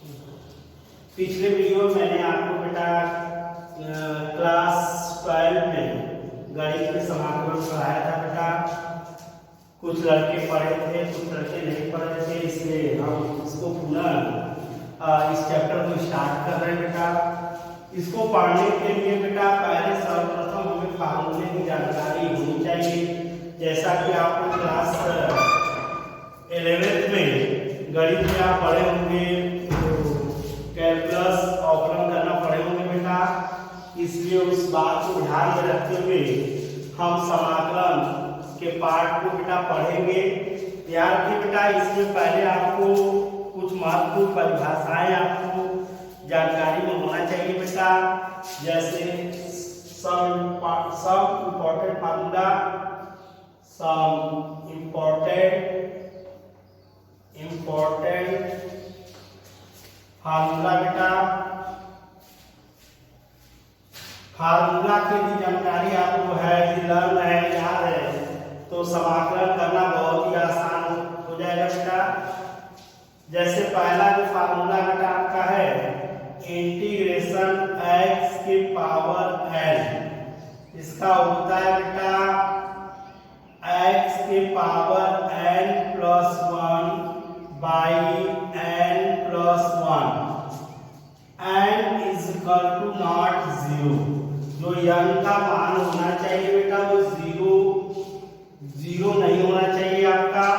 पिछले वीडियो में मैंने आपको बेटा क्लास 12 में गणित में समाकलन पढ़ाया था बेटा। कुछ लड़के पढ़े थे, कुछ लड़के नहीं पढ़े थे, इसलिए हम इसको पुनः इस चैप्टर को स्टार्ट कर रहे हैं बेटा। इसको पढ़ने के लिए बेटा पहले सर्वप्रथम हमें फार्मूले की जानकारी होनी चाहिए। जैसा कि आपको क्लास 11th में गणित में आप पढ़े होंगे, कैलकुलस अवकलन करना पड़े होंगे बेटा। इसलिए उस बात को ध्यान में रखते हुए हम समाकलन के पार्ट को बेटा पढ़ेंगे। याद रखिए बेटा, इसमें पहले आपको कुछ महत्वपूर्ण परिभाषाएं आपको जानकारी में होना चाहिए बेटा। जैसे some important formula, some important formula बेटा। फार्मूला की भी जानकारी आपको है, लर्न है, याद है, तो समाकलन करना बहुत ही आसान हो जाएगा बेटा। जैसे पहला जो फार्मूला बेटा आपका है इंटीग्रेशन x की पावर n, इसका होता है बेटा x की power n plus 1 by n plus 1, n is equal to not 0। जो n का मान होना चाहिए बेटा वो जीरो नहीं होना चाहिए आपका।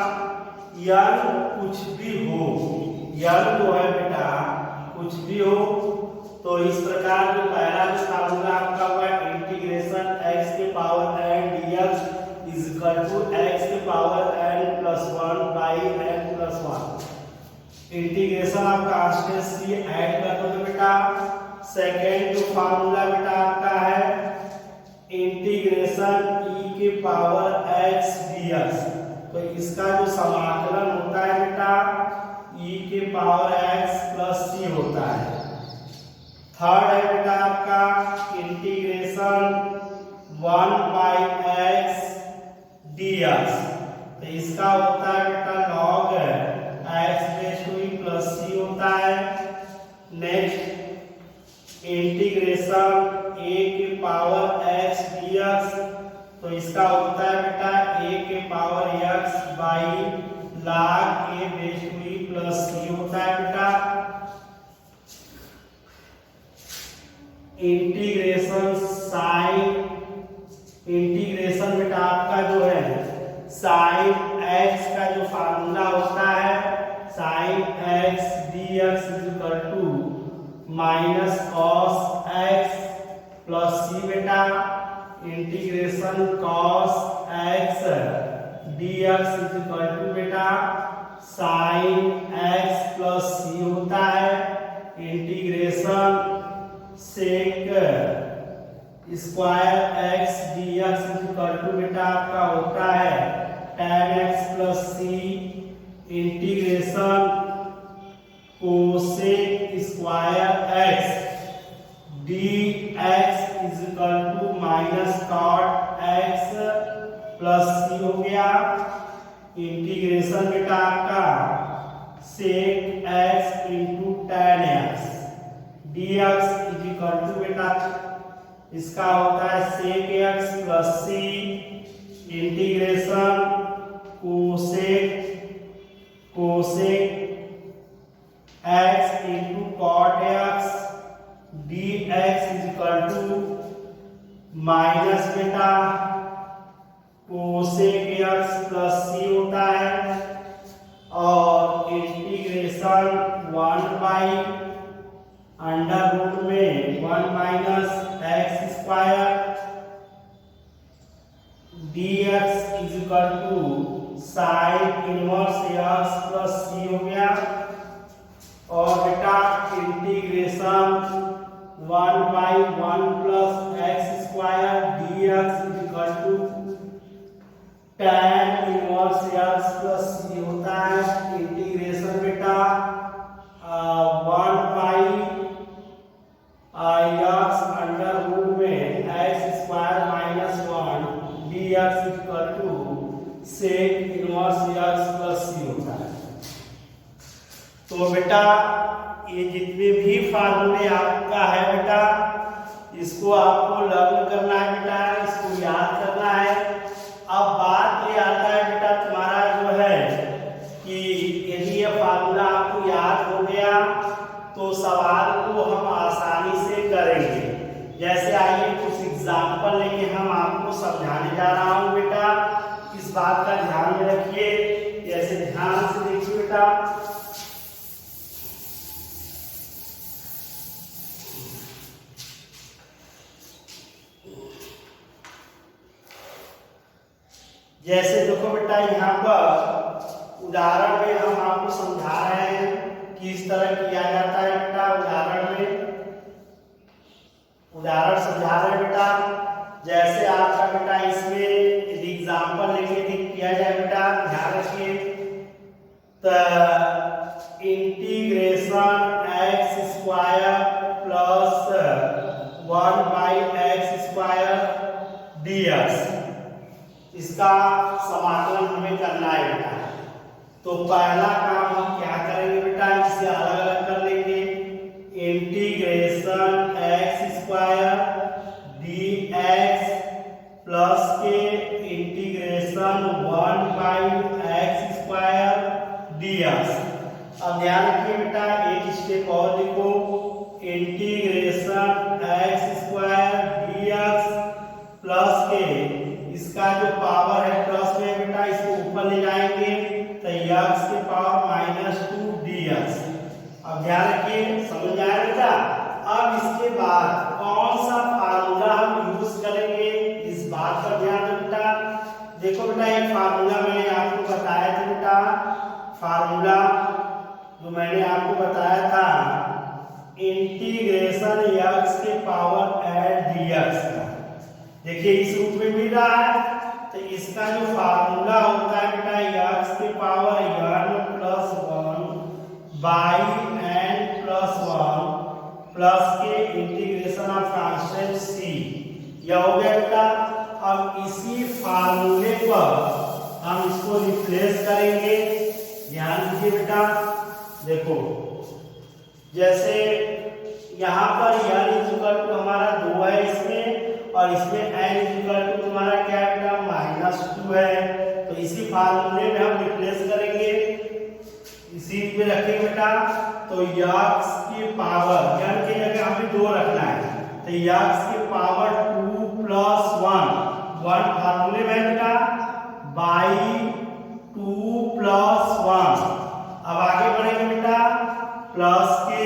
n कुछ भी हो, n जो है बेटा कुछ भी हो, तो इस प्रकार जो पहला जो फार्मूला आपका हुआ इंटीग्रेशन x के power n dx is equal to x के power n plus 1 by n plus 1। Integration आप कांस्टेंट सी ऐड कर दोगे बेटा। सेकेंड जो फार्मूला बेटा आपका है इंटीग्रेशन e के पावर x dx, तो इसका जो समाकलन होता है बेटा e के पावर x प्लस c होता है। थर्ड है बेटा आपका इंटीग्रेशन 1 बाई x dx, तो इसका होता है बेटा log x raise to e plus c होता है। नेक्स्ट इंटीग्रेशन a के पावर x dx, तो इसका होता है बेटा a के power x by log a raise to e plus c होता है बेटा। इंटीग्रेशन बेटा आपका जो है साइन x का जो फार्मूला होता है sine x dx is equal to minus cos x plus c बेटा। Integration cos x dx is equal to बेटा साइन x प्लस c होता है। Integration sec square x dx is equal to बेटा आपका होता है tan x plus c। Integration cosec square x dx is equal to minus cot x plus c हो गया। Integration बेटा आपका sec x into tan x dx is equal to बेटा इसका होता है sec x plus c। Integration cosec x into cot x dx is equal to minus बेटा cosec x plus c होता है। और इंटीग्रेशन 1 बाई अंडर रूट में 1 minus x square dx is equal to sine inverse x plus c हो गया। और बेटा integration 1 by 1 plus x square dx is equal to tan inverse x plus c होता है। इंटीग्रेशन बेटा 1 by x under root में x square minus 1 dx equal to sec inverse x plus c होता है। तो बेटा ये जितने भी फार्मूले आपका है बेटा, इसको आपको लर्न करना है बेटा, इसको याद करना है। अब बात ये आता है बेटा तुम्हारा जो है कि यदि ये फार्मूला आपको याद हो गया तो सवाल को हम आसानी से करेंगे। जैसे आइए कुछ एग्जाम्पल लेके हम आपको समझाने जा रहा हूँ बेटा, इस बात का ध्यान में रखिए। जैसे ध्यान से देखिए बेटा, जैसे देखो बेटा यहाँ पर उदाहरण में हम आपको समझा रहे हैं कि इस तरह किया जाता है बेटा। उदाहरण में उदाहरण समझा रहे हैं बेटा। जैसे आपका बेटा इसमें एग्जाम्पल लेके किया जाए बेटा, ध्यान रखिए। तो integration x square plus 1/x² dx, इसका समाकलन हमें करना है बेटा। तो पहला काम हम क्या करेंगे बेटा, इसे अलग अलग कर लेंगे। इंटीग्रेशन x² dx प्लस के इंटीग्रेशन 1/x² dx। अब ध्यान रखिए बेटा, एक स्टेप और लिखो, इंटीग्रेशन x² dx प्लस के इसका जो पावर है प्लस में बेटा, इसको ऊपर ले जाएंगे तो x के पावर -2 dx। अब ध्यान रखिए, समझ आया बेटा। अब इसके बाद कौन सा फार्मूला हम यूज करेंगे, इस बात का ध्यान रखना। देखो बेटा, एक फार्मूला मैंने आपको बताया था बेटा, फार्मूला जो मैंने आपको बताया था इंटीग्रेशन x के पावर dx का। देखिए इस रूप में मिल रहा है, तो इसका जो फार्मूला होता है बेटा x के power n plus 1/n+1 plus के इंटीग्रेशन ऑफ कांस्टेंट c, यह हो गया बेटा। अब इसी फार्मूले पर हम इसको रिप्लेस करेंगे। ध्यान दीजिए बेटा, देखो जैसे यहाँ पर n हमारा 2 है इसमें, और इसमें n तुम्हारा क्या है बेटा -2 है। तो इसी फार्मूले में हम रिप्लेस करेंगे, इसी में रखेंगे बेटा। तो x की पावर n की जगह हमें 2 रखना है, तो x की पावर 2 + 1 फार्मूले में बेटा /2 + 1। अब आगे बढ़ेंगे बेटा, प्लस के,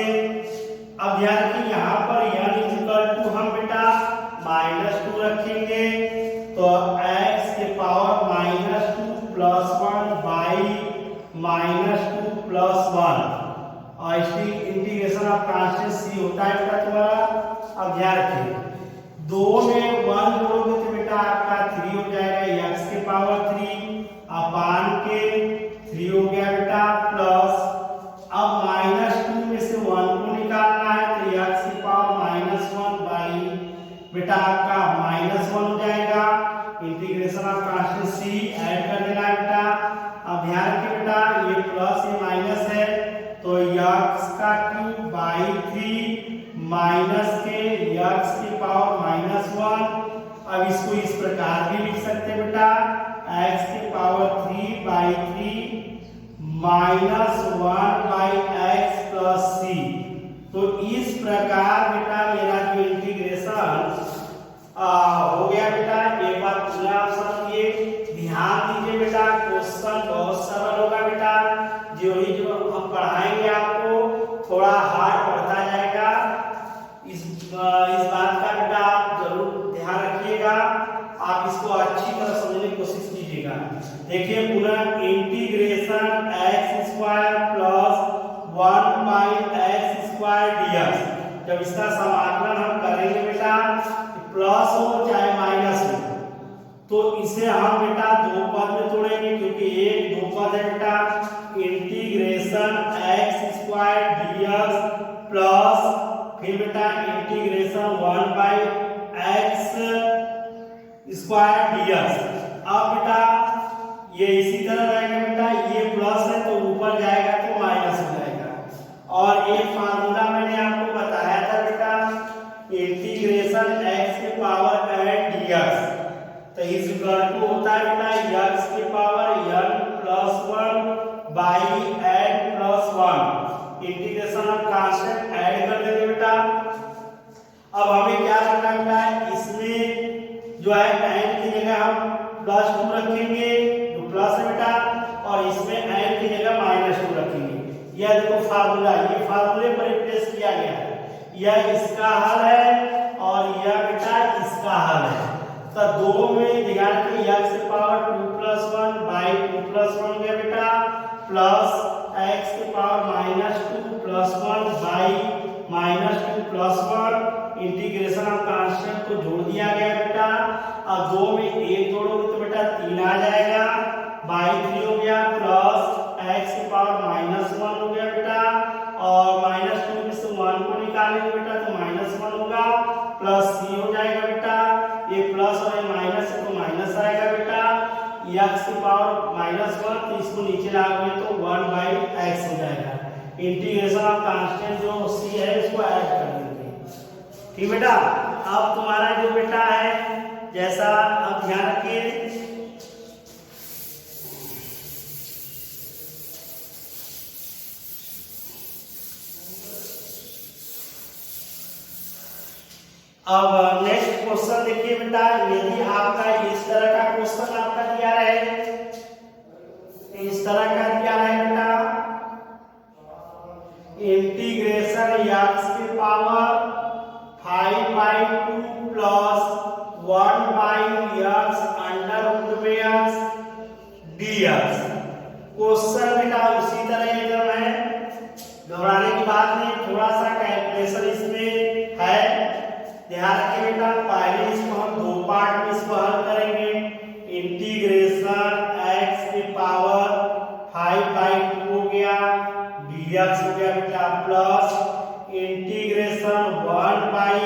अब ध्यान रखिए यहाँ पर n हम बेटा -2 रखेंगे, तो x के पावर -2 + 1/-2 + 1, और इंटीग्रेशन ऑफ कांस्टेंट c होता है बेटा तुम्हारा। अब ध्यान रखिए, 2 में 1 जोड़ोगे तो बेटा आपका 3 हो जाएगा, x के पावर 3 अपान के 3 हो गया बेटा, प्लस अब -2 में से 1 को निकालना है, तो x की पावर -1 बेटा आपका -1 हो जाएगा। Integration of constant c add कर देना है बेटा। अब ध्यान रखिए बेटा, ये प्लस ये माइनस है, तो x³ /3 माइनस के x की पावर -1। अब इसको इस प्रकार भी लिख सकते हैं बेटा, x की पावर 3/3 -1/x + c। तो इस प्रकार बेटा मेरा जो इंटीग्रेशन हो गया बेटा। एक बात पूरा आप समझिए, ध्यान दीजिए बेटा, क्वेश्चन बहुत सरल होगा बेटा। जो हम पढ़ाएंगे आपको थोड़ा हार्ड पड़ता जाएगा, इस बात का बेटा आप जरूर ध्यान रखिएगा। आप इसको अच्छी तरह समझने की कोशिश कीजिएगा। देखिए पुनः इंटीग्रेशन x² + 1/x² dx, जब इसका समाकलन हम करेंगे बेटा, प्लस हो चाहे माइनस हो, तो इसे हम बेटा 2 पद में तोड़ेंगे, क्योंकि एक 2 पद है बेटा। इंटीग्रेशन x² dx प्लस फिर बेटा इंटीग्रेशन 1/x² dx। अब बेटा ये इसी तरह रहेगा बेटा, ये प्लस है तो ऊपर जाएगा तो माइनस हो जाएगा, और और ये फार्मूला मैंने आपको बताया था बेटा, इंटीग्रेशन x के पावर n dx, तो इस इक्वल टू होता है बेटा x के power n plus 1 by n plus 1, integration of constant add कर देंगे बेटा। अब हमें क्या करना है बेटा, इसमें जो है n की जगह हम प्लस 2 रखेंगे, जो प्लस है बेटा, और इसमें n की जगह माइनस 2 रखेंगे। यह देखो फार्मूला, ये फार्मूले पर रिप्लेस किया गया है, यह इसका हल है और यह बेटा इसका हल है। तो दो में ध्यान के x की पावर 2 प्लस 1 बाई 2 प्लस 1 गया बेटा, प्लस x की power minus 2 plus 1 by minus 2 plus 1, integration of constant को जोड़ दिया गया बेटा। अब दो में एक जोड़ोगे तो बेटा 3 आ जाएगा, बाई 3 हो गया, प्लस x की पावर माइनस 1 हो गया बेटा, और माइनस 2 में से 1 को निकालेंगे बेटा तो माइनस 1 होगा, प्लस c हो जाएगा बेटा, ये प्लस और ये माइनस है तो माइनस आएगा बेटा, x की पावर माइनस 1, तो इसको नीचे लाओगे तो 1 बाई x हो जाएगा। इंटीग्रेशन ऑफ कांस्टेंट जो c है इसको ऐड कर देंगे, ठीक बेटा। अब तुम्हारा जो बेटा है, जैसा अब ध्यान रखिए, अब नेक्स्ट क्वेश्चन देखिए बेटा, यदि आपका इस तरह का क्वेश्चन आपका दिया रहे, इस तरह का दिया रहे बेटा, इंटीग्रेशन x की power 5/2 plus 1 by x under root में x dx। क्वेश्चन बेटा उसी तरह एकदम है, घबराने की बात नहीं, थोड़ा सा कैलकुलेशन इसमें है, ध्यान रखिए बेटा। पहले इसको हम दो पार्ट में इसको हल करेंगे, इंटीग्रेशन x की पावर 5/2 हो गया dx हो गया बेटा, plus integration 1 by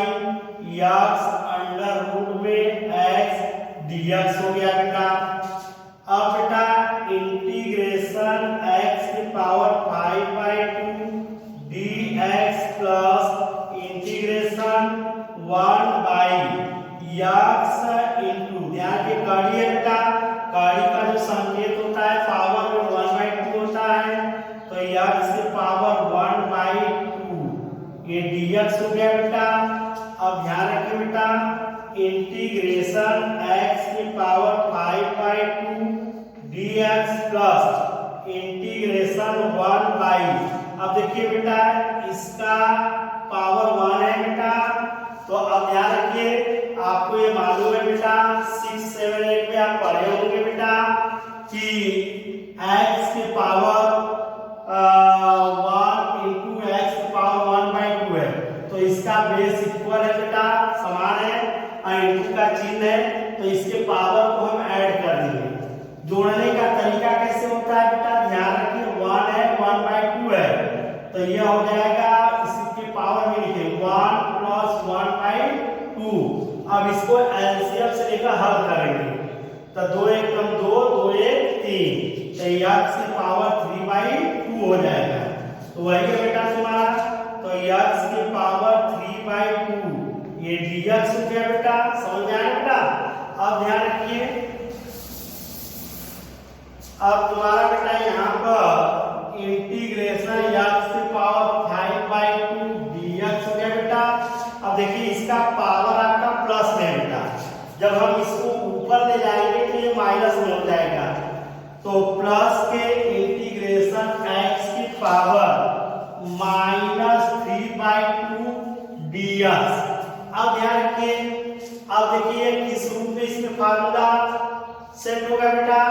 x under root में x dx हो गया बेटा। अब बेटा इंटीग्रेशन x की power 5/2 dx plus integration 1 by x into, ध्यान के कड़ी है बेटा, कड़ी का जो संकेत होता है पावर में 1/2 होता है, तो x की पावर 1/2 ये dx हो गया बेटा। अब ध्यान रखिए बेटा, इंटीग्रेशन x की power 5/2 dx plus integration 1 by, अब देखिए बेटा इसका पावर 1 है बेटा, तो अब ध्यान रखिए, आपको ये मालूम है बेटा 6, 7, 8 में आप पढ़े होंगे बेटा कि x की पावर 1 इंटू x की पावर 1/2 है, तो इसका बेस इक्वल है बेटा, समान है, इंटू का चिन्ह है, तो इसके पावर को हम ऐड कर देंगे। जोड़ने का तरीका कैसे होता है बेटा, ध्यान रखिए 1 है 1/2 है, तो यह हो जाएगा, इसकी पावर में लिखे 1 प्लस 1/2। अब इसको एलसीएम से लेकर हल करेंगे, तो 2 1 कम 2, 2 1 3, तो x की पावर 3/2 हो जाएगा, तो वही है बेटा तुम्हारा, तो x की पावर 3/2 ये dx हो गया बेटा, समझ में आया बेटा। अब ध्यान रखिए, अब तुम्हारा बेटा यहाँ पर इंटीग्रेशन x की पावर 5/2 dx हो गया बेटा। अब देखिए इसका पावर आपका प्लस में बेटा, जब हम इसको ऊपर ले जाएंगे तो ये माइनस में हो जाएगा, तो प्लस के इंटीग्रेशन x की पावर माइनस 3/2 dx। अब ध्यान रखिए, अब देखिए किस रूप में इसमें फार्मूला सेट होगा बेटा,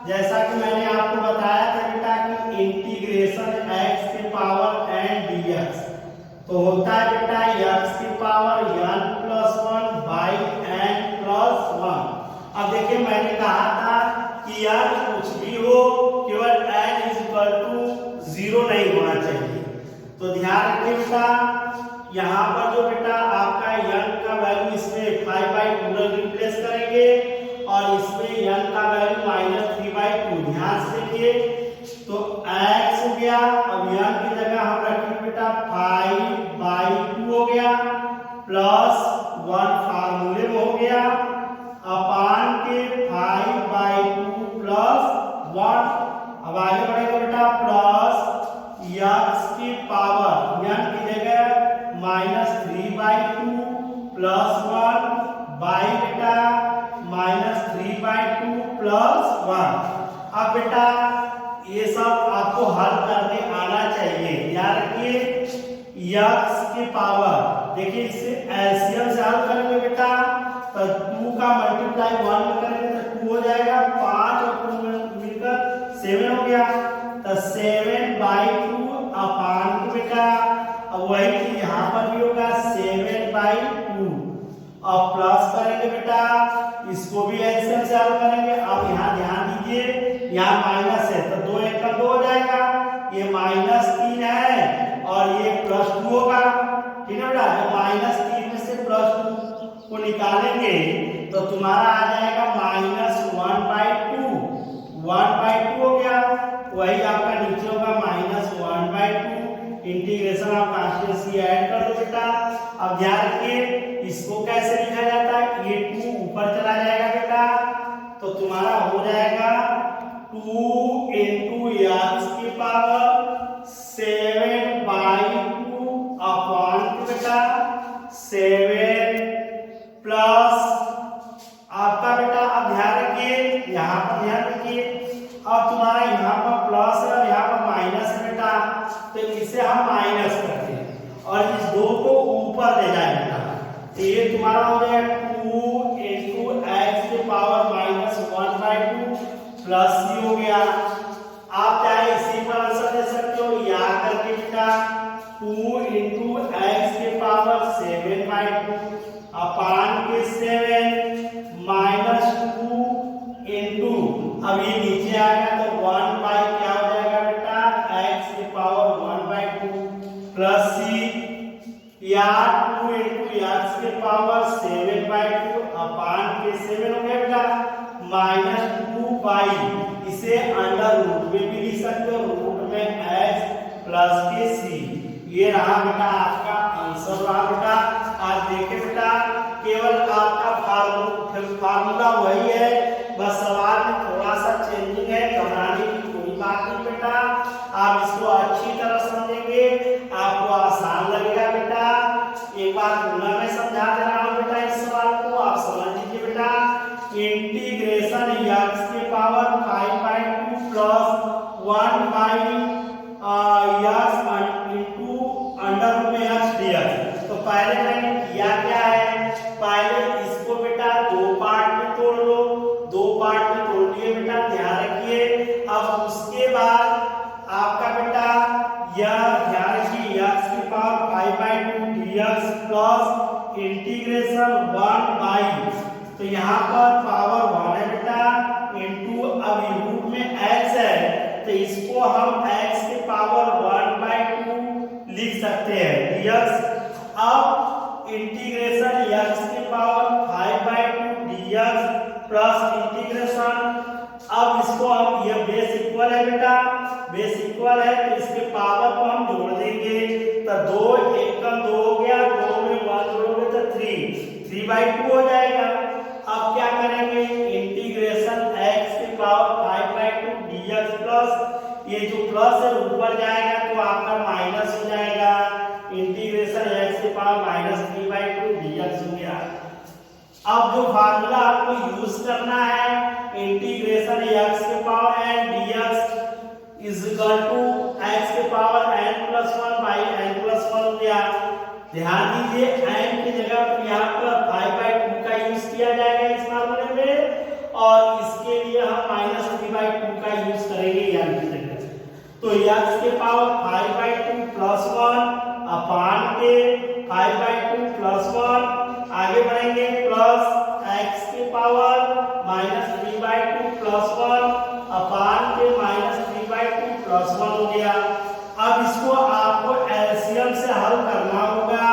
जैसा कि मैंने आपको बताया था बेटा कि इंटीग्रेशन x की पावर n dx, तो होता है बेटा x की power n plus 1 by n plus 1। अब देखिए मैंने कहा था कि n कुछ भी हो, केवल n इज इक्वल टू 0 नहीं होना चाहिए, तो ध्यान रखिए बेटा, यहाँ पर जो बेटा आपका n का वैल्यू इसमें 5/2 रिप्लेस करेंगे और इसमें n का वैल्यू -3/2, ध्यान से देखिए, तो x हो गया, अब n की जगह हम रखेंगे 5/2 हो गया प्लस 1 फार्मूले में हो गया अपान के 5/2 प्लस 1। अब आगे बढ़ेगा बेटा प्लस x की पावर n की जगह -3/2 प्लस 1 बाई बेटा -3/2 प्लस 1। अब बेटा ये सब आपको हल करने आना चाहिए। याद रखिए x की पावर देखिए इससे एलसीएम से हल करेंगे बेटा तो 2 का मल्टीप्लाई 1 में करेंगे तो 2 हो जाएगा 5 और 2 मिलकर 7 हो गया तो 7/2 अपान को बेटा अब वही चीज यहाँ पर भी होगा 7/2 अब प्लस करेंगे बेटा इसको भी एलसीएम से हल करेंगे। अब यहाँ ध्यान दीजिए यहाँ माइनस है तो 2 1 का 2 हो जाएगा ये -3 है और ये +2 होगा ठीक है बेटा। जब -3 में से +2 को निकालेंगे तो तुम्हारा आ जाएगा -1/2 1/2 हो गया वही आपका नीचे होगा -1/2 इंटीग्रेशन ऑफ कांस्टेंसी ऐड कर दो बेटा। अब ध्यान रखिए इसको कैसे लिखा जाता है ये 2 ऊपर चला जाएगा बेटा तो तुम्हारा हो जाएगा 2 into x की पावर 7/2 अपॉन बेटा 7 प्लस आपका बेटा। अब ध्यान रखिए यहाँ पर ध्यान रखिए अब तुम्हारा यहाँ पर प्लस है और यहाँ पर माइनस है बेटा तो इसे हम माइनस करते हैं और इस 2 को ऊपर ले जाए बेटा तो ये तुम्हारा हो जाएगा 2 into x की पावर -1/2 प्लस c हो गया। आप चाहे इसी पर आंसर दे सकते हो याद करके बेटा 2 into x की पावर 7/2 अपान के 7 -2 into अब ये नीचे आएगा तो 1 बाई क्या हो जाएगा बेटा x की पावर 1/2 प्लस c या 2 into x की पावर 7/2 अपान के 7 हो गया बेटा -2 बाई इसे अंडर रूट में भी लिख सकते हो रूट में x प्लस के c। ये रहा बेटा आपका आंसर रहा बेटा। आप देखें बेटा केवल आपका फार्मूला वही है बस सवाल में थोड़ा सा चेंजिंग है घबराने की कोई बात नहीं बेटा। आप इसको अच्छी तरह समझेंगे आपको आसान लगेगा बेटा। एक बार पुनः मैं समझा दे रहा हूं बेटा इस सवाल को आप समझ लीजिए बेटा इंटीग्रेशन x की power 5/2 plus 1 by x into under root में x dx। तो पहले मैंने किया क्या है पहले इसको बेटा 2 पार्ट में तोड़ लो 2 पार्ट में तोड़ लिए बेटा ध्यान रखिए। अब उसके बाद आपका बेटा यह ध्यान रखिए x की power 5/2 dx plus integration 1 by तो यहाँ पर पावर 1 है बेटा इनटू अब रूट में x है तो इसको हम x की पावर 1/2 लिख सकते हैं dx। अब इंटीग्रेशन x की पावर 5/2 dx प्लस इंटीग्रेशन अब इसको हम ये बेस इक्वल है बेटा बेस इक्वल है तो इसके पावर को हम जोड़ देंगे तो 2 1 का 2 हो गया 2 में 1 जोड़ोगे तो 3/2 हो जाएगा। अब क्या करेंगे इंटीग्रेशन x की पावर 5/2 dx प्लस ये जो प्लस है ऊपर जाएगा तो आपका माइनस हो जाएगा इंटीग्रेशन x की पावर -3/2 dx हो गया। अब जो फार्मूला आपको यूज करना है इंटीग्रेशन x के power n dx is equal to x के पावर n+1 बाई n+1 हो गया। ध्यान दीजिए n की जगह पर यहाँ पर 5/2 का यूज किया जाएगा इस फार्मूले में और इसके लिए हम -3/2 का यूज करेंगे n की जगह। तो x के पावर 5/2 प्लस 1 अपान के 5/2 प्लस 1 आगे बढ़ेंगे प्लस x की पावर -3/2 प्लस 1 अपान के -3/2 प्लस 1 हो गया। अब इसको आपको एलसीएम से हल करना होगा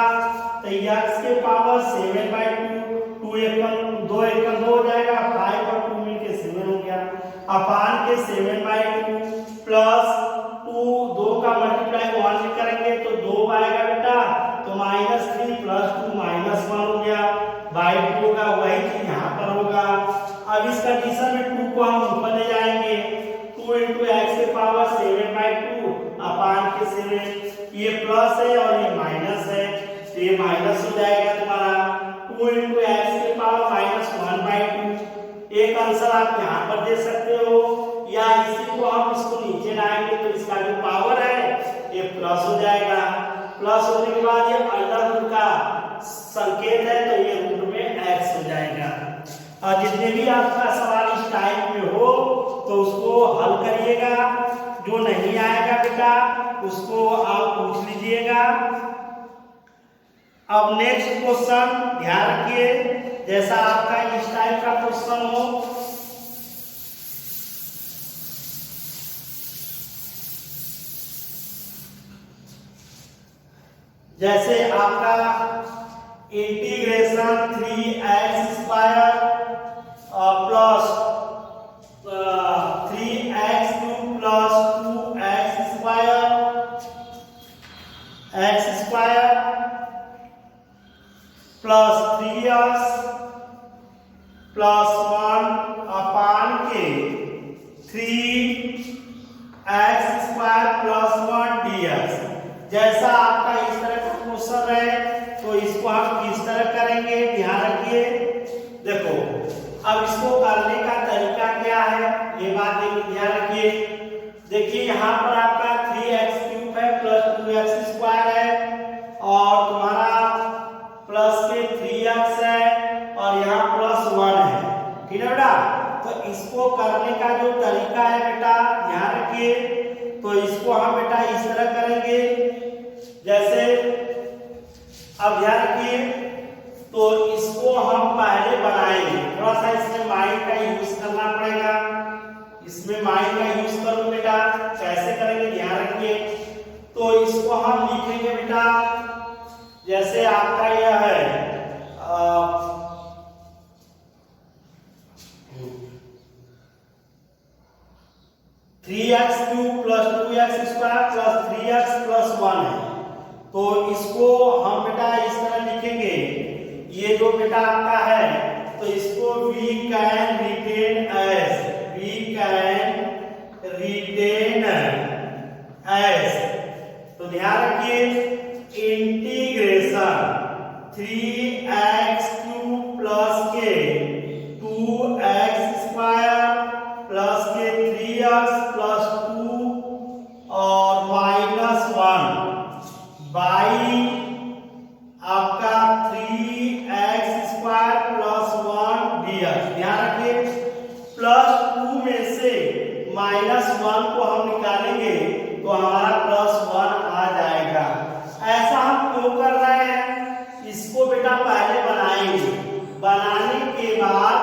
तो x के पावर 7/2 2 1 2 1 2 हो जाएगा 5 और 2 मिलके 7 हो गया अपान के 7/2 प्लस 2 2 का मल्टीप्लाई 1 से करेंगे तो 2 आएगा बेटा होगा वही चीज यहाँ पर होगा। अब इस कंडीशन में 2 को हम ऊपर ले जाएंगे, 2 × x के पावर 7/2 अपान के 7, ये प्लस है और ये माइनस है, तो ये माइनस हो जाएगा तुम्हारा 2 × x के पावर -1/2। एक आंसर आप यहाँ पर दे सकते हो, या इसी को हम इसको नीचे लाएंगे तो इसका जो पावर है ये प्लस हो जाएगा। प्लस होने के बाद ये अंडर रूट का संकेत है तो ये रूट में x हो जाएगा। और जितने भी आपका सवाल इस टाइप में हो तो उसको हल करिएगा, जो नहीं आएगा बेटा उसको आप पूछ लीजिएगा। अब नेक्स्ट क्वेश्चन ध्यान रखिए, जैसा आपका इस टाइप का क्वेश्चन हो, जैसे आपका integration 3x² plus 3x³ plus 2x² plus 3x plus 1 अपान के 3x² प्लस 1 dx। जैसा आपका इस तरह का क्वेश्चन है तो इसको हम किस तरह करेंगे ध्यान रखिए। देखो अब इसको करने का तरीका क्या है ये बात ध्यान रखिए। देखिए यहाँ पर आपका 3x³ है प्लस 2x² है और तुम्हारा प्लस के 3x है और यहाँ प्लस 1 है, ठीक है बेटा। तो इसको करने का जो तरीका है बेटा ध्यान रखिए, तो इसको हम बेटा इस तरह करेंगे जैसे, अब ध्यान रखिए, तो इसको हम पहले बनाएंगे, थोड़ा सा इसमें माइंड का यूज करना पड़ेगा, इसमें माइंड का यूज करो बेटा। कैसे करेंगे ध्यान रखिए, तो इसको हम लिखेंगे बेटा जैसे आपका यह है 3x³ plus 2x² plus 3x plus 1 है, तो इसको हम बेटा इस तरह लिखेंगे। ये जो बेटा आपका है तो इसको we can retain as, तो ध्यान रखिए इंटीग्रेशन 3x³ प्लस के 2x² प्लस के 3x प्लस 2 और -1 बाई आपका 3x² प्लस 1 dx। ध्यान रखिए प्लस 2 में से -1 को हम निकालेंगे तो हमारा +1 आ जाएगा। ऐसा हम क्यों कर रहे हैं, इसको बेटा पहले बनाएंगे, बनाने के बाद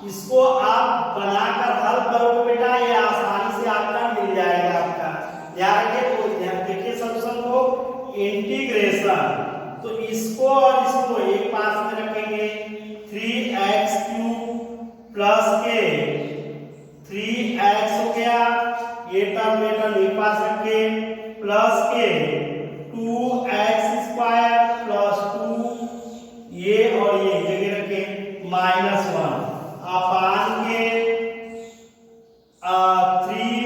इसको आप बनाकर हल करोगे बेटा, ये आसानी से आपका मिल जाएगा आपका। ध्यान रखिए, तो ध्यान देखिए सॉल्यूशन को, इंटीग्रेशन तो इसको और इसको एक पास में रखेंगे 3x³ प्लस के 3x हो गया, ये टर्म एक पास रखे प्लस के 2x² प्लस 2 ये और ये जगह रखे -1 अपान के 3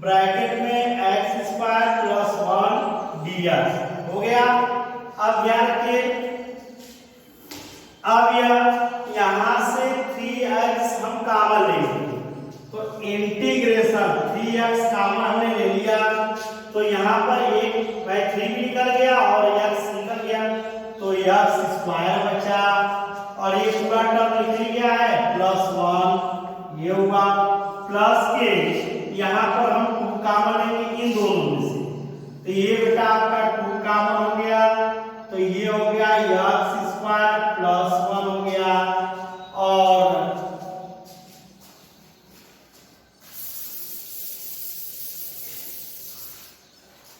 ब्रैकेट में x² प्लस 1 dx हो गया। अब ध्यान रखिए, अब यहां से 3x हम कॉमन लेंगे, तो इंटीग्रेशन 3x कॉमन हमने ले लिया, तो यहाँ पर एक 3 निकल गया और x निकल गया, तो x² बचा और ये पूरा टर्म निकल गया है +1 ये हुआ, प्लस के यहाँ पर हम 2 कॉमन लेंगे इन दोनों में से, तो ये बेटा आपका 2 कॉमन हो गया, तो ये हो गया x² प्लस 1 हो गया और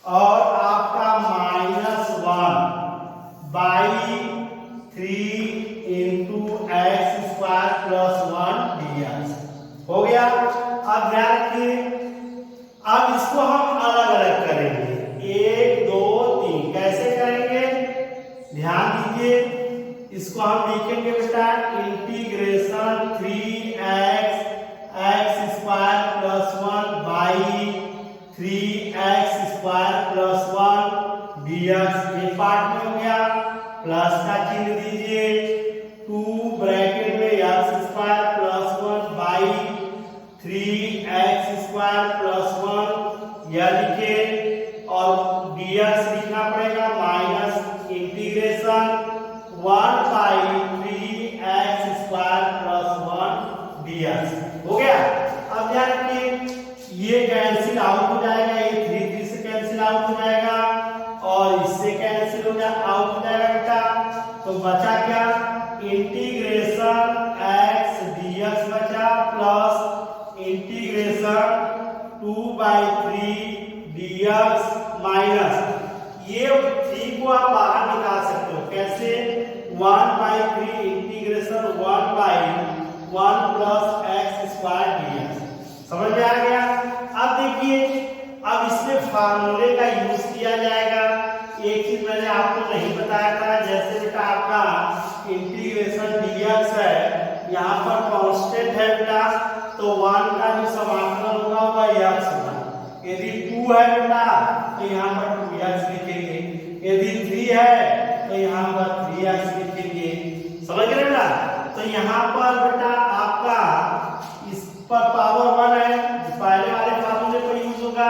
आपका -1 बाई 3 × x² प्लस 1 dx हो गया। अब ध्यान रखिए, अब इसको हम अलग अलग करेंगे, 1 2 dx ये पार्ट में हो गया, प्लस का चिन्ह दीजिए, 2 ब्रैकेट में x square plus 1 by 3x square plus 1 यह लिखे, और dx लिखना पड़ेगा minus integration 1 by 3x square plus 1 dx हो गया। अब ध्यान रखिए ये कैंसिल आउट हो जाएगा, ये 3 3 से कैंसिल आउट हो जाएगा और इससे कैंसिल हो आउट हो जाएगा बेटा। तो बचा क्या, इंटीग्रेशन x dx बचा प्लस इंटीग्रेशन 2/3 dx माइनस ये 3 को आप बाहर निकाल सकते हो कैसे, 1/3 integration 1/1 plus x square dx। समझ में आ गया। अब देखिए अब इसमें फार्मूले का यूज किया जाएगा। एक चीज मैंने आपको नहीं बताया था, जैसे बेटा आपका इंटीग्रेशन dx है, यहाँ पर कांस्टेंट है बेटा, तो 1 का जो समाकलन होगा वह x होगा। यदि 2 है बेटा तो यहाँ पर 2x लिखेंगे, यदि 3 है तो यहाँ पर 3x लिखेंगे। समझ गए बेटा। तो यहाँ पर बेटा आपका इस पर पावर 1 है, पहले वाले फार्मूले पर यूज होगा।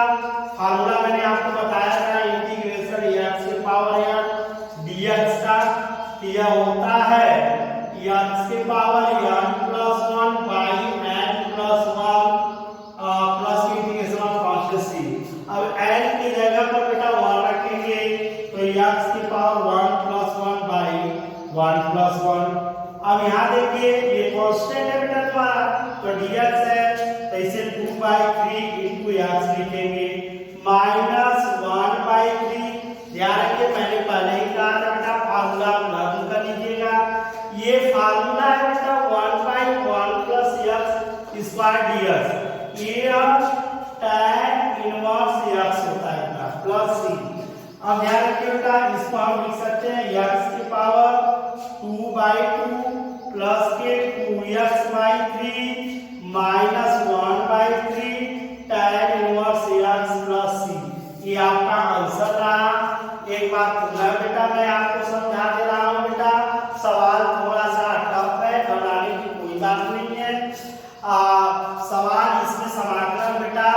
फार्मूला मैंने आपको बताया था इंटीग्रेशन x के पावर n dx का, यह होता है x के power n plus 1 by n plus 1 plus integration of constant c। अब n की जगह पर बेटा 1 रखेंगे तो x की पावर 1 प्लस 1 बाई 1 प्लस 1। अब यहाँ देखिए ये कांस्टेंट है बेटा तुम्हारा, तो dx है तो इसे 2/3 इनटू x लिखेंगे माइनस 1/3। ध्यान रखिए मैंने पहले ही कहा था बेटा फार्मूला लागू कर लीजिएगा। ये फार्मूला है बेटा 1/1 प्लस x स्क्वायर dx, ये tan इनवर्स x होता है बेटा प्लस c। अब ध्यान रखिए बेटा इसको हम लिख सकते हैं x की पावर 2/2 प्लस के 2x/3 minus 1/3 tan inverse x plus c। ये आपका आंसर रहा। एक बात पुनः बेटा मैं आपको समझा दे रहा हूँ बेटा, सवाल थोड़ा सा टफ है, घबराने की कोई बात नहीं है। सवाल इसमें समाकलन बेटा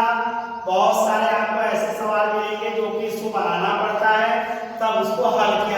बहुत सारे आपको ऐसे सवाल मिलेंगे जो कि इसको बनाना पड़ता है, तब उसको हल किया